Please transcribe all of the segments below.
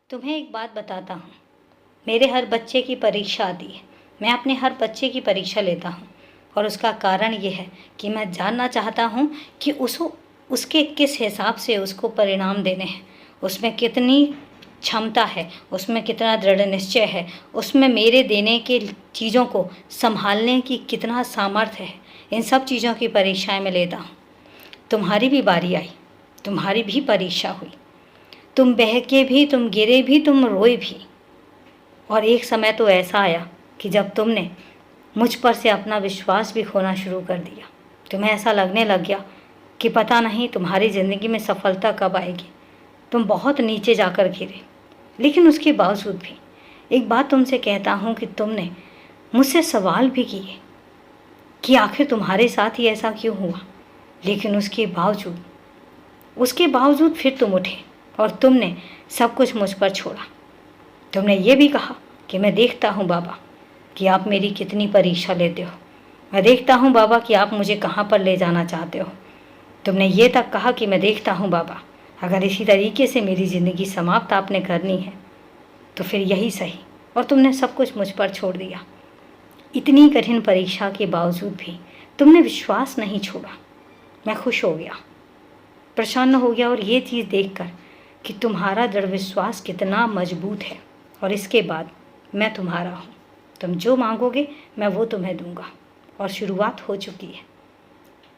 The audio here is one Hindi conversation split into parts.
तुम्हें एक बात बताता हूँ। मेरे हर बच्चे की परीक्षा आती है। मैं अपने हर बच्चे की परीक्षा लेता हूँ और उसका कारण ये है कि मैं जानना चाहता हूँ कि उसके किस हिसाब से उसको परिणाम देने हैं, उसमें कितनी क्षमता है, उसमें कितना दृढ़ निश्चय है, उसमें मेरे देने के चीज़ों को संभालने की कितना सामर्थ्य है। इन सब चीज़ों की परीक्षाएं मैं लेता हूँ। तुम्हारी भी बारी आई, तुम्हारी भी परीक्षा हुई। तुम बहके भी, तुम गिरे भी, तुम रोए भी। और एक समय तो ऐसा आया कि जब तुमने मुझ पर से अपना विश्वास भी खोना शुरू कर दिया। तुम्हें ऐसा लगने लग गया कि पता नहीं तुम्हारी ज़िंदगी में सफलता कब आएगी। तुम बहुत नीचे जाकर गिरे, लेकिन उसके बावजूद भी एक बात तुमसे कहता हूँ कि तुमने मुझसे सवाल भी किए कि आखिर तुम्हारे साथ ही ऐसा क्यों हुआ। लेकिन उसके बावजूद फिर तुम उठे और तुमने सब कुछ मुझ पर छोड़ा। तुमने ये भी कहा कि मैं देखता हूँ बाबा कि आप मेरी कितनी परीक्षा लेते हो। मैं देखता हूँ बाबा कि आप मुझे कहाँ पर ले जाना चाहते हो। तुमने ये तक कहा कि मैं देखता हूँ बाबा, अगर इसी तरीके से मेरी ज़िंदगी समाप्त आपने करनी है तो फिर यही सही। और तुमने सब कुछ मुझ पर छोड़ दिया। इतनी कठिन परीक्षा के बावजूद भी तुमने विश्वास नहीं छोड़ा। मैं खुश हो गया, प्रसन्न हो गया और ये चीज़ देखकर कि तुम्हारा दृढ़ विश्वास कितना मजबूत है। और इसके बाद मैं तुम्हारा हूँ। तुम जो मांगोगे मैं वो तुम्हें दूंगा और शुरुआत हो चुकी है।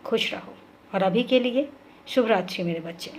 खुश रहो और अभी के लिए शुभ रात्रि मेरे बच्चे।